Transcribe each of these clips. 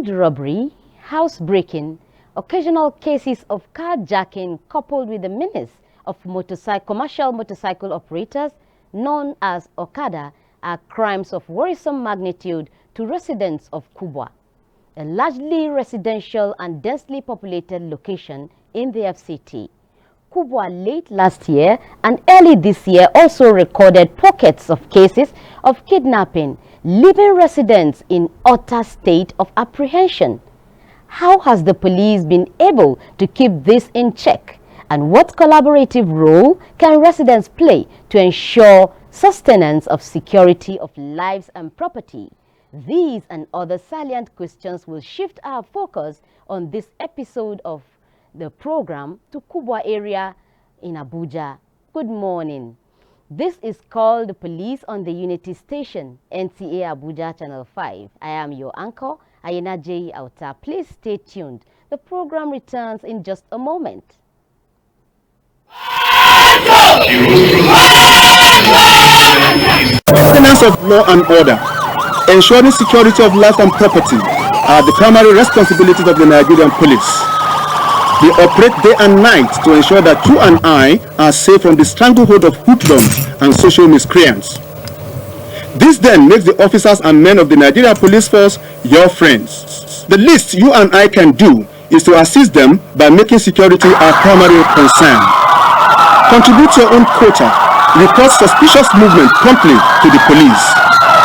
Armed robbery, housebreaking, occasional cases of carjacking coupled with the menace of commercial motorcycle operators known as Okada are crimes of worrisome magnitude to residents of Kubwa, a largely residential and densely populated location in the FCT. Kubwa late last year and early this year also recorded pockets of cases of kidnapping, leaving residents in utter state of apprehension. How has the police been able to keep this in check? And what collaborative role can residents play to ensure sustenance of security of lives and property? These and other salient questions will shift our focus on this episode of the program to Kubwa area in Abuja. Good morning. This is called the Police on the Unity Station, NTA Abuja Channel 5. I am your anchor, Ayena J. Auta. Please stay tuned. The program returns in just a moment. Maintenance of law and order, ensuring security of life and property are the primary responsibilities of the Nigerian police. They operate day and night to ensure that you and I are safe from the stranglehold of hoodlums and social miscreants. This then makes the officers and men of the Nigerian Police Force your friends. The least you and I can do is to assist them by making security our primary concern. Contribute your own quota. Report suspicious movement promptly to the police.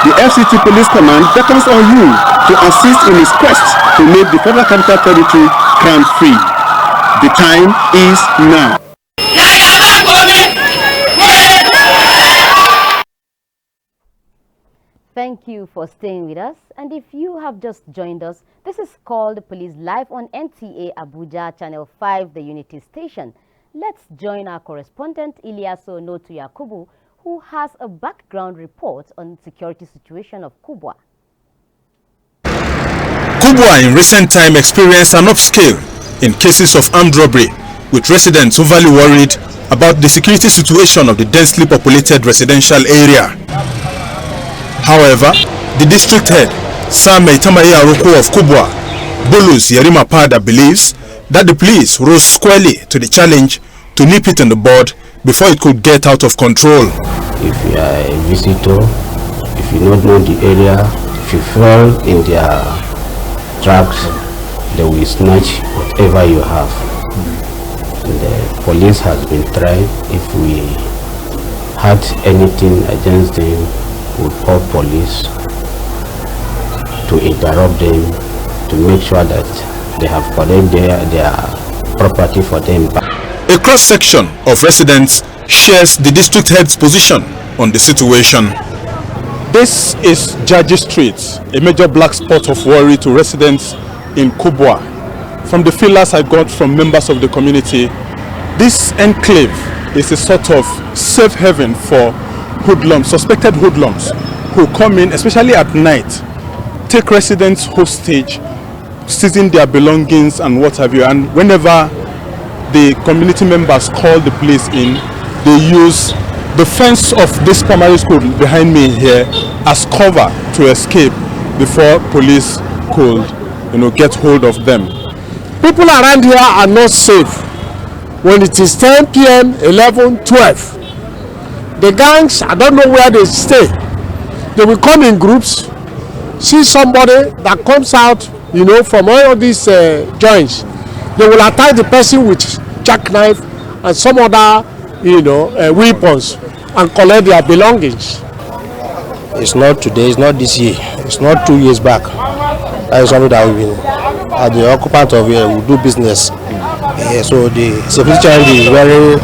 The FCT Police Command beckons on you to assist in its quest to make the Federal Capital Territory crime-free. The time is now. Thank you for staying with us. And if you have just joined us, this is called Police Live on NTA Abuja Channel 5, the Unity Station. Let's join our correspondent Ilyaso Notu Yakubu, who has a background report on the security situation of Kubwa. Kubwa in recent time experienced an upscale in cases of armed robbery, with residents overly worried about the security situation of the densely populated residential area. However, the district head, Sam Itamaye Aroko of Kubwa, Bulus Yerima Pada, believes that the police rose squarely to the challenge to nip it in the bud before it could get out of control. If you are a visitor, if you don't know the area, if you fall in their tracks, they will snatch whatever you have. The police has been trying. If we had anything against them, we would call police to interrupt them, to make sure that they have collected their property for them. A cross-section of residents shares the district head's position on the situation. This is Jaji Street, a major black spot of worry to residents in Kubwa. From the feelers I got from members of the community, this enclave is a sort of safe haven for hoodlums, suspected hoodlums, who come in, especially at night, take residents hostage, seizing their belongings and what have you. And whenever the community members call the police in, they use the fence of this primary school behind me here as cover to escape before police could, get hold of them. People around here are not safe. When it is 10 p.m., 11, 12, the gangs, I don't know where they stay. They will come in groups, see somebody that comes out, from all of these joints. They will attack the person with jackknife and some other, weapons and collect their belongings. It's not today, it's not this year, it's not 2 years back. That is something that we've been, as the occupant of here, we do business. So the security challenge is very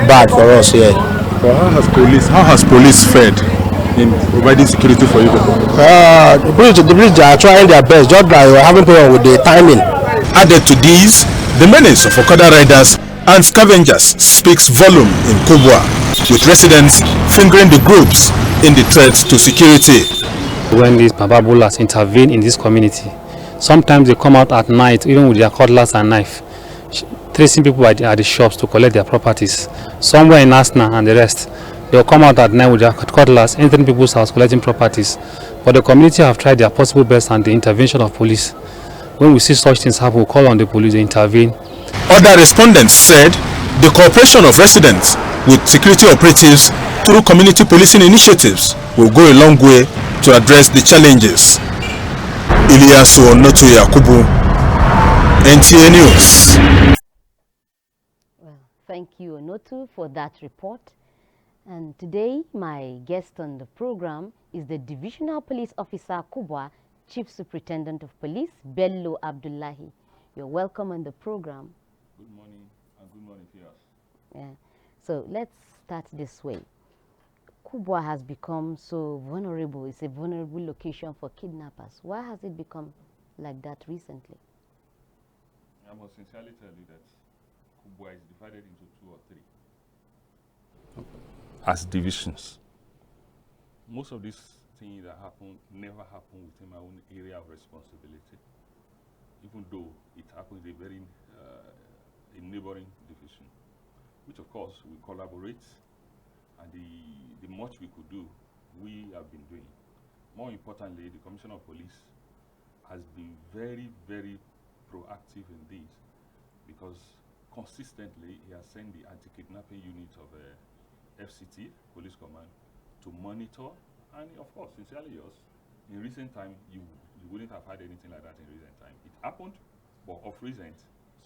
bad for us here. Well, how has police fared in providing security for you? The bridge are trying their best, just like we're having problem with the timing. Added to these, the menace of Okada riders and scavengers speaks volume in Kubwa, with residents fingering the groups in the threats to security. When these bababulas intervene in this community, sometimes they come out at night, even with their cutlass and knife, tracing people at the shops to collect their properties. Somewhere in Asna and the rest, they'll come out at night with their cutlass, entering people's house, collecting properties. But the community have tried their possible best and the intervention of police. When we see such things happen, we call on the police to intervene. Other respondents said the cooperation of residents with security operatives through community policing initiatives will go a long way to address the challenges. Ilyasu Onotu Yakubu, NTA News. Well, thank you, Onotu, for that report. And today, my guest on the program is the Divisional Police Officer Kubwa, Chief Superintendent of Police, Bello Abdullahi. You're welcome on the program. Good morning, and good morning to us. Yeah. So let's start this way. Kubwa has become so vulnerable. It's a vulnerable location for kidnappers. Why has it become like that recently? I must sincerely tell you that Kubwa is divided into 2 or 3 as divisions. Most of these things that happen never happen within my own area of responsibility, even though it happens in a very a neighboring division, which of course we collaborate, and the much we could do, we have been doing. More importantly, the Commissioner of Police has been very, very proactive in this, because consistently he has sent the anti-kidnapping unit of FCT, Police Command, to monitor, and of course, sincerely yours, in recent time, you wouldn't have had anything like that in recent time. It happened, but of recent,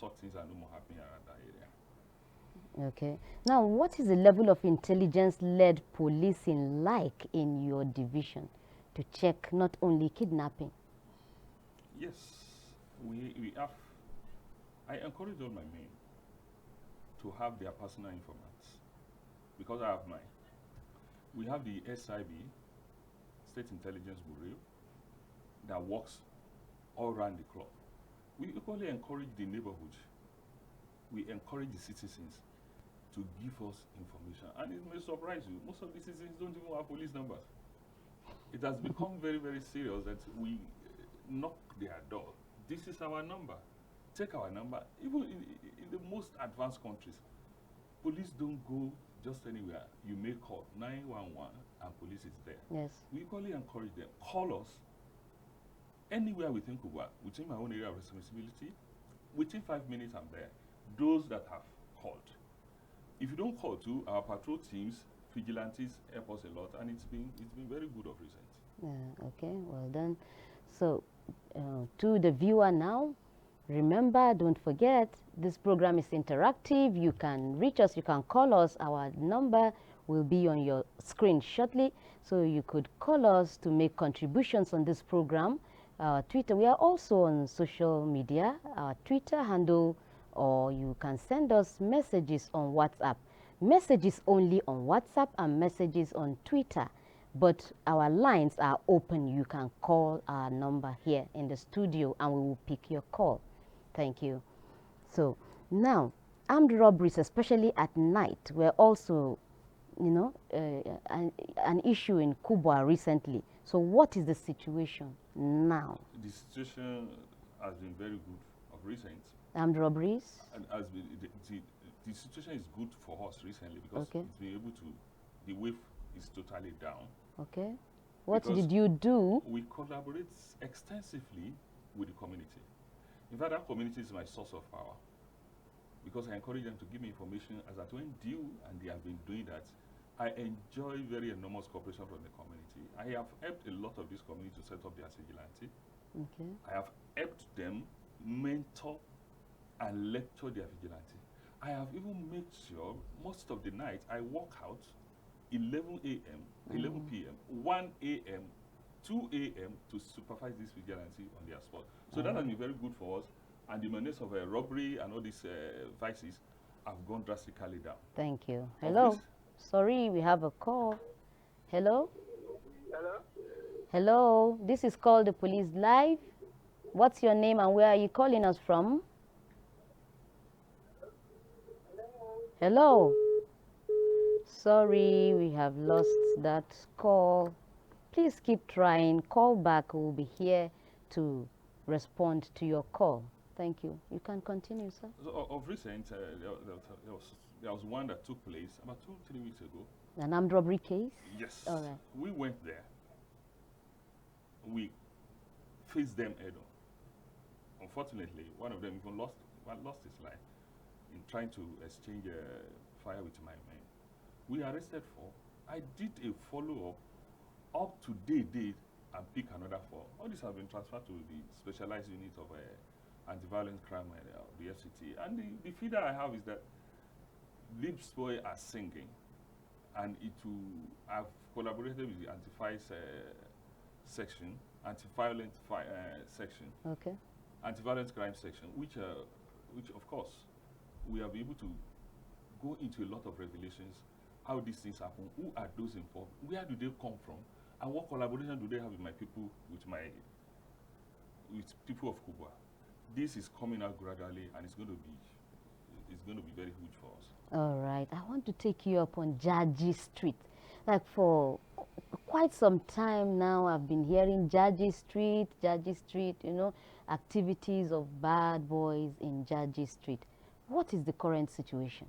such things are no more happening around that area. Okay. Now, what is the level of intelligence-led policing like in your division to check not only kidnapping? Yes, we have. I encourage all my men to have their personal informants, because I have mine. We have the SIB, State Intelligence Bureau, that works all around the clock. We equally encourage the neighborhood. We encourage the citizens to give us information. And it may surprise you, most of the citizens don't even have police numbers. It has become very, very serious that we knock their door. This is our number. Take our number. Even in the most advanced countries, police don't go just anywhere. You may call 911 and police is there. Yes. We equally encourage them. Call us anywhere within Kubwa, within my own area of responsibility. Within 5 minutes, I'm there. Those that have called. If you don't call too, our patrol teams, vigilantes help us a lot, and it's been very good of recent. Yeah, okay, well done. So, to the viewer now, remember, don't forget, this program is interactive. You can reach us, you can call us. Our number will be on your screen shortly, so you could call us to make contributions on this program. Twitter, we are also on social media, our Twitter handle, or you can send us messages on WhatsApp. Messages only on WhatsApp and messages on Twitter. But our lines are open. You can call our number here in the studio and we will pick your call. Thank you. So now, armed robberies, especially at night, were also, you know, an issue in Kubwa recently. So what is the situation now? The situation has been very good of recent. Armed robberies? And has been, the situation is good for us recently, because it's been able to, the wave is totally down. Okay. What did you do? We collaborate extensively with the community. In fact, that community is my source of power, because I encourage them to give me information as at when due, and they have been doing that. I enjoy very enormous cooperation from the community. I have helped a lot of this community to set up their vigilante. Okay. I have helped them mentor and lecture their vigilante. I have even made sure most of the night I walk out 11 a.m., 11 p.m., 1 a.m., 2 a.m. to supervise this vigilante on their spot. So that has been very good for us, and the menace of robbery and all these vices have gone drastically down. Thank you. Hello. Sorry, we have a call. Hello? Hello? Hello, this is Call the Police Live. What's your name and where are you calling us from? Hello? Sorry, we have lost that call. Please keep trying. Call back. We'll be here to respond to your call. Thank you. You can continue, sir. So, of recent, there was one that took place about 2-3 weeks ago. An armed robbery case? Yes. All right. We went there. we face them head on. Unfortunately, one of them even lost his life in trying to exchange fire with my men. We arrested 4. I did a follow-up up to date and pick another 4. All these have been transferred to the specialized unit of anti-violent crime, the FCT. And the feeder I have is that these boys are singing, and I've collaborated with the anti-violence section, anti-violent section, Okay. anti-violent crime section, which of course we are able to go into a lot of revelations, how these things happen, who are those involved, where do they come from, and what collaboration do they have with my people, with people of Kubwa. This is coming out gradually, and it's going to be very huge for us. All right. I want to take you up on Jaji Street. Like for quite some time now, I've been hearing Jaji Street, you know, activities of bad boys in Jaji Street. What is the current situation?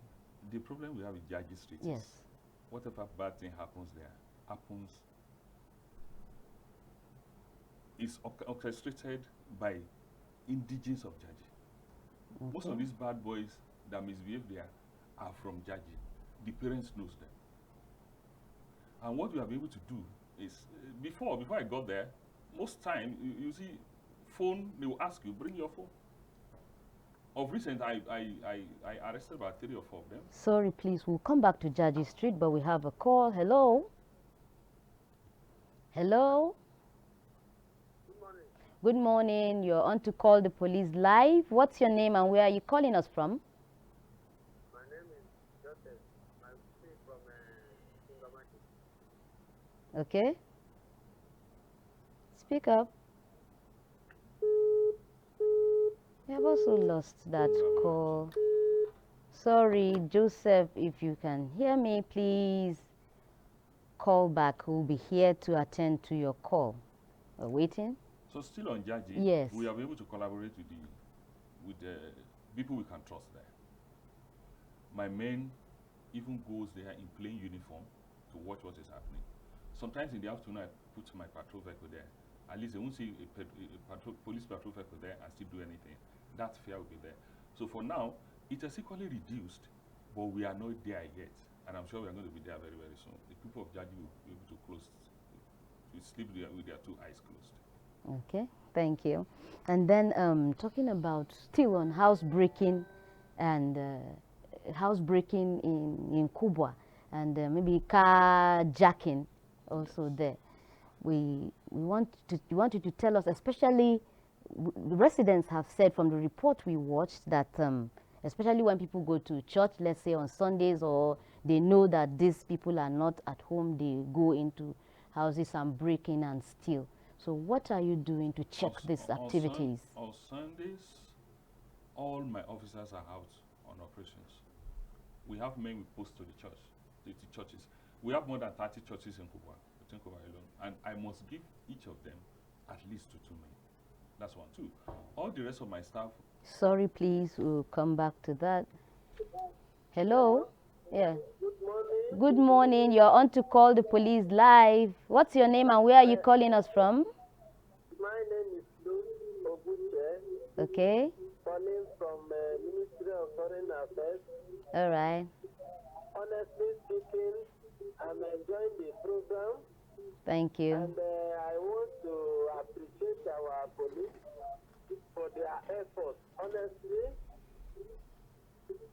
The problem we have with Jaji Street Yes. is whatever bad thing happens there, is orchestrated by indigenes of Jaji. Okay. Most of these bad boys that misbehave there are from Jaji. The parents knows them. And what we have been able to do is, before I got there, most time, you see, phone, they will ask you, bring your phone. Of recent, I arrested about 3 or 4 of them. Sorry, please. We'll come back to Jaji Street, but we have a call. Hello? Hello? Good morning. You're on to Call the Police live. What's your name and where are you calling us from? My name is Joseph. I'm from Singamaki. Okay. Speak up. We have also lost that call. Sorry, Joseph, if you can hear me, please call back. We'll be here to attend to your call. We're waiting. So still on Jaji, Yes. we are able to collaborate with the people we can trust there. My men even goes there in plain uniform to watch what is happening. Sometimes in the afternoon, I put my patrol vehicle there. At least they won't see a police patrol vehicle there and still do anything. That fear will be there. So for now, it has equally reduced, but we are not there yet. And I'm sure we are going to be there very, very soon. The people of Jaji will be able to sleep there with their 2 eyes closed. Okay, thank you. And then talking about still on housebreaking and housebreaking in Kubwa and maybe carjacking also there. We want you to tell us, especially the residents have said from the report we watched that especially when people go to church, let's say on Sundays, or they know that these people are not at home, they go into houses and break in and steal. So what are you doing to check these activities? On Sundays, all my officers are out on operations. We have men we post to the churches. We have more than 30 churches in Kubwa alone, and I must give each of them at least 2 men. That's 1, 2. All the rest of my staff. Sorry, please, we'll come back to that. Hello? Yeah. Good morning. Good morning. You're on to Call the Police live. What's your name and where are you calling us from? My name is Luke Oguche. Okay. Calling from Ministry of Foreign Affairs. All right. Honestly speaking, I'm enjoying the program. Thank you. And I want to appreciate our police for their efforts. Honestly,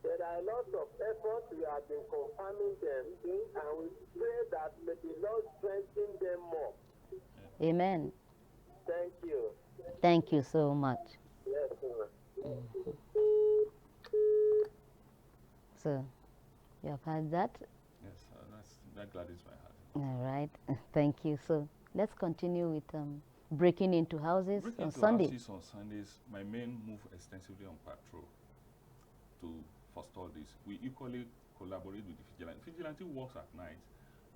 there are lots of efforts we have been confirming them doing, and we pray that may the Lord strengthen them more. Amen. Thank you. Thank you so much. Yes, sir. So, you have heard that? Yes, that gladdens my heart. All right. Thank you. So, let's continue with breaking into houses Breaking on into Sunday. houses on Sundays, my men move extensively on patrol to forestall this. We equally collaborate with the vigilante. Vigilante works at night,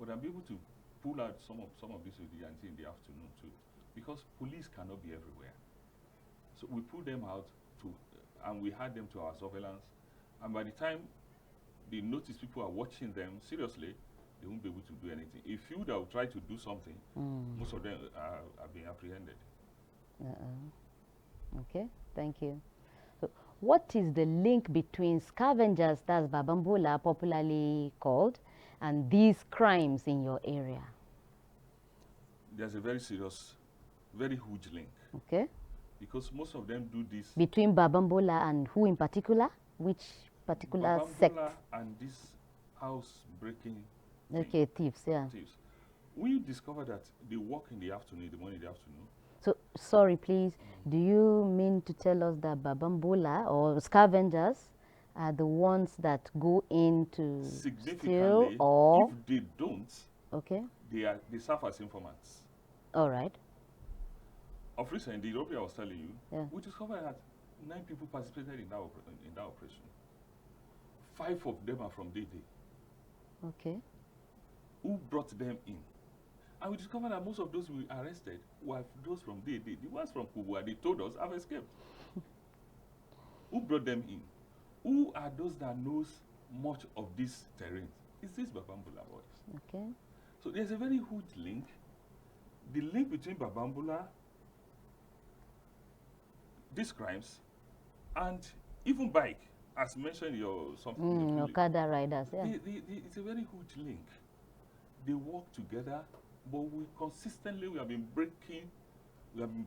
but I'm able to pull out some of this vigilante in the afternoon too, because police cannot be everywhere. So we pull them out and we add them to our surveillance. And by the time they notice people are watching them seriously, they won't be able to do anything. A few that will try to do something, most of them are being apprehended. Okay, thank you. So what is the link between scavengers, that's Babambola popularly called, and these crimes in your area? There's a very serious, very huge link. Okay. Because most of them do this. Between Babambola and who in particular? Which particular sect? Babambola and this house-breaking. Okay, thieves, yeah. Thieves. We discovered that they work in the afternoon, the morning, the afternoon. So, sorry, please. Do you mean to tell us that Babambola or scavengers are the ones that go in to steal, or if they don't, okay, they serve as informants. All right. Of recent, the robbery I was telling you, yeah, we discovered that 9 people participated in that operation. 5 of them are from Dede. Okay. Who brought them in? And we discovered that most of those we arrested were those from Dede. The ones from Kubwa, they told us, have escaped. Who brought them in? Who are those that knows much of this terrain? It's these Babambola boys. Okay. So there's a very huge link. The link between Babambola, these crimes, and even bike, as mentioned your something. Okada riders, yeah. It's a very huge link. They work together, but we consistently have been breaking them,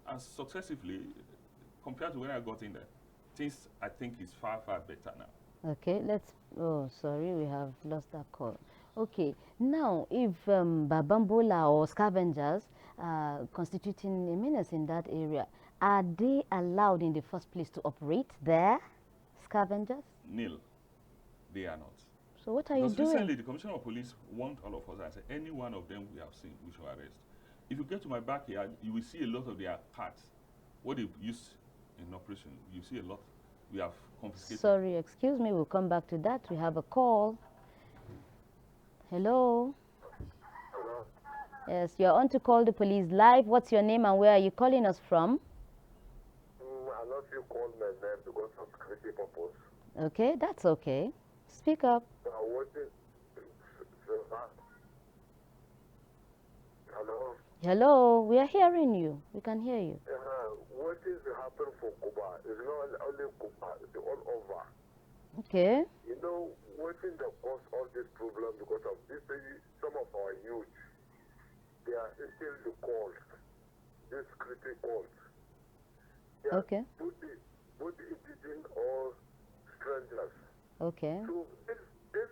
and successively, compared to when I got in there, things I think is far better now. Okay, let's. Oh, sorry, we have lost that call. Okay, now if Babambola or scavengers are constituting a menace in that area, are they allowed in the first place to operate there, scavengers? Nil, they are not. So what are you doing? Recently, the Commissioner of Police warned all of us and said, any one of them we have seen, we shall arrest. If you get to my backyard, you will see a lot of their parts, what they used in operation. You see a lot. We have confiscated. Sorry, excuse me, we'll come back to that. We have a call. Hello? Hello? Yes, you're on to Call the Police live. What's your name and where are you calling us from? I love you call my name because of security purpose. Okay, that's okay. Speak up. What is... Hello? Hello, we are hearing you. We can hear you. What is happening for Cuba? It's not only Cuba, it's all over. Okay. You know, what is the cause of this problem because of this? Some of our youth, they are still the calls, this critical calls. Okay. Both indigenous or strangers. Okay. So if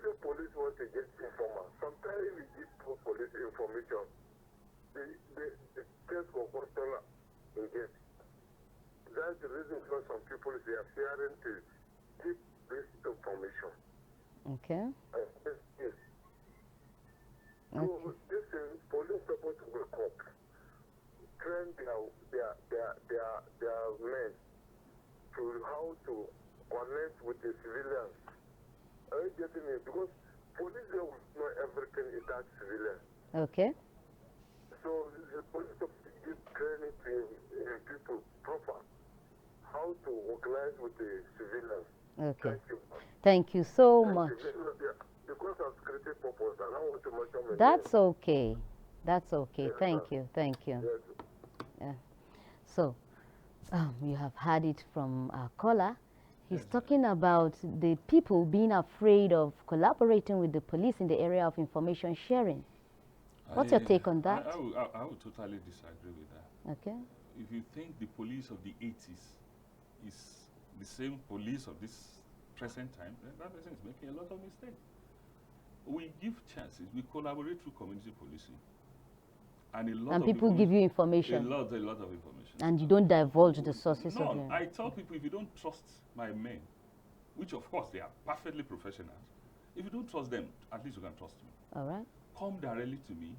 the police want to get information, sometimes we give police information, they test for control again. That's the reason for some people they are fearing to give this information. Okay. Yes. So this is police supposed to wake up, train their men to how to connect with the civilians. Are you getting me? Because police they will know everything in that civilian. Okay. So the police supposed to give training to people proper how to organize with the civilians. Okay. Thank you. Thank you so much. Because of security purpose, I don't want to mention my That's name. okay. That's okay. Yes, Thank sir. you. Thank you. Yes. Yeah. So, you have heard it from our caller. He's talking about the people being afraid of collaborating with the police in the area of information sharing. What's your take on that? I would totally disagree with that. Okay. If you think the police of the 80s is the same police of this present time, then that person is making a lot of mistakes. We give chances. We collaborate through community policing. And a lot And of people give you information. A lot of information. And you don't divulge the sources of No, it. I tell people if you don't trust my men, which of course they are perfectly professionals, if you don't trust them, at least you can trust me. All right. Come directly to me.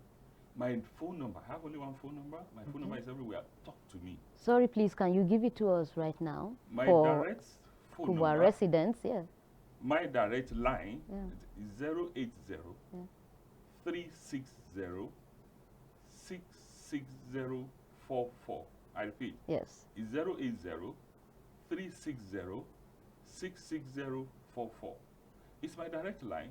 My phone number, I have only one phone number. My phone number is everywhere. Talk to me. Sorry, please, can you give it to us right now? My for direct phone Kubwa number, residents, yeah. my direct line Yeah. is 080 360 66044. I repeat. Yes. It's 080 360 66044. It's my direct line.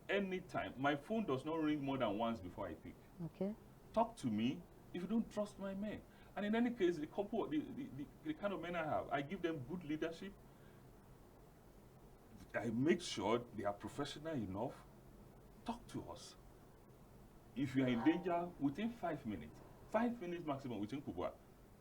anytime. My phone does not ring more than once before I pick. Okay. Talk to me if you don't trust my men. And in any case, the kind of men I have, I give them good leadership. I make sure they are professional enough. Talk to us. If you are in danger, within 5 minutes, 5 minutes maximum within Kubwa,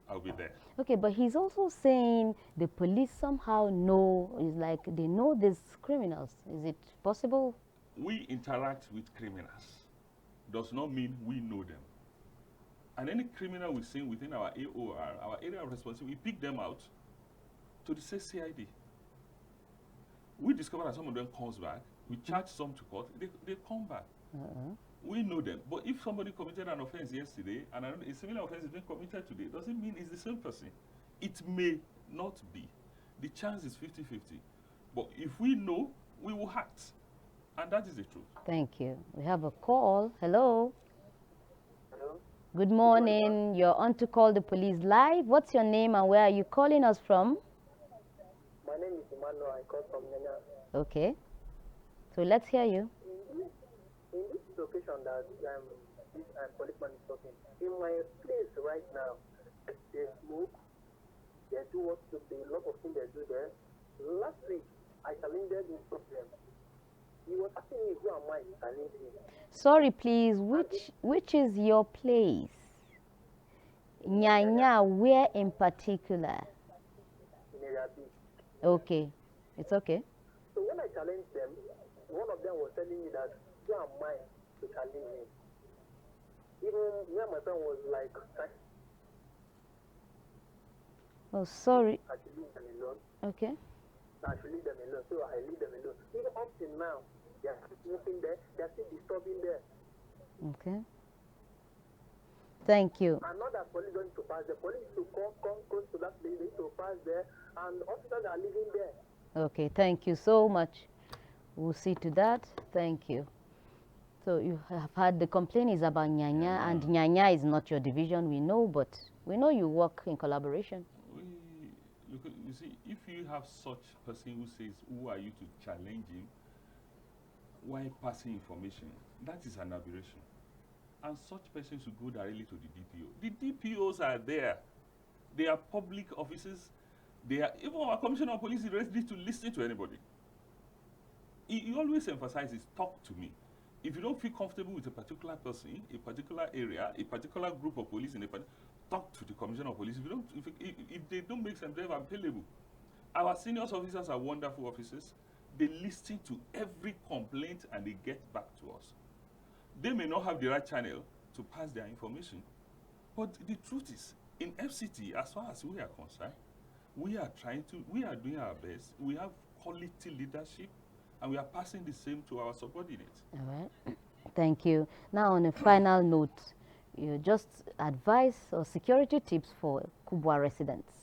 I'll be there. Okay, but he's also saying the police somehow know, is like they know these criminals. Is it possible? We interact with criminals. Does not mean we know them. And any criminal we see within our AOR, our area of responsibility, we pick them out to the CID. We discover that some of them comes back. We charge some to court. They come back. We know them. But if somebody committed an offense yesterday and a similar offense is being committed today, doesn't mean it's the same person. It may not be. The chance is 50-50. But if we know, we will act. And that is the truth. Thank you. We have a call. Hello. Hello. Good morning. You're on to Call the Police Live. What's your name and where are you calling us from? My name is Emmanuel. I call from Nyanya. Okay. So let's hear you. In this location that this policeman is talking, in my place right now, they smoke, they do what a lot of things they do there. Last week, I challenged this problem. He was asking me who am I to challenge him. Sorry, please. Which is your place? Nyanya, where in particular? In area B. Okay. It's okay. So when I challenged them, one of them was telling me that who am I to challenge him. Even me and my friend was like, Oh, sorry. I should leave them alone. Okay. I should leave them alone. So I leave them alone. Even up till now, they are still smoking there. They are still disturbing there. Okay. Thank you. And not that police going to pass. The police to come close to that place. They to pass there, and officers are living there. Okay. Thank you so much. We'll see to that. Thank you. So you have heard the complaint is about Nyanya, and Nyanya is not your division, we know, but we know you work in collaboration. You see, if you have such person who says, who are you to challenge him, while passing information, that is an aberration. And such persons should go directly to the DPO. The DPOs are there. They are public officers. They are, even our commissioner of police is ready to listen to anybody. He always emphasizes, talk to me. If you don't feel comfortable with a particular person, a particular area, a particular group of police, talk to the commissioner of police. If they don't make sense, they're available. Our senior officers are wonderful officers. They listen to every complaint and they get back to us. They may not have the right channel to pass their information, but the truth is, in FCT, as far as we are concerned, we are doing our best. We have quality leadership, and we are passing the same to our subordinates. All right. Thank you. Now, on a final note, you just advise or security tips for Kubwa residents.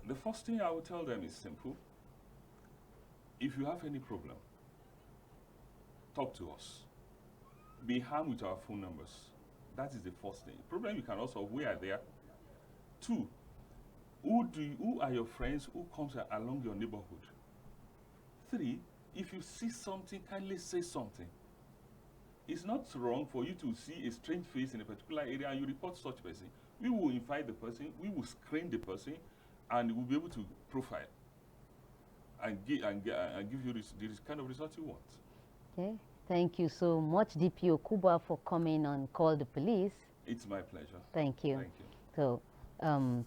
The first thing I will tell them is simple. If you have any problem, talk to us. Be armed with our phone numbers. That is the first thing. Problem you can also, we are there. 2, who are your friends who comes along your neighborhood? 3, if you see something, kindly say something. It's not wrong for you to see a strange face in a particular area and you report such person. We will invite the person, we will screen the person, and we'll be able to profile and give you this kind of result you want. Okay. Thank you so much, DPO Kubwa, for coming on Call the Police. It's my pleasure. Thank you. Thank you. So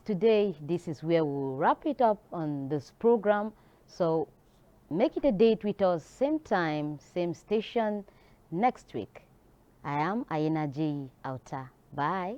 today, this is where we'll wrap it up on this program. So make it a date with us, same time, same station, next week. I am Ayena J. Auta. Bye.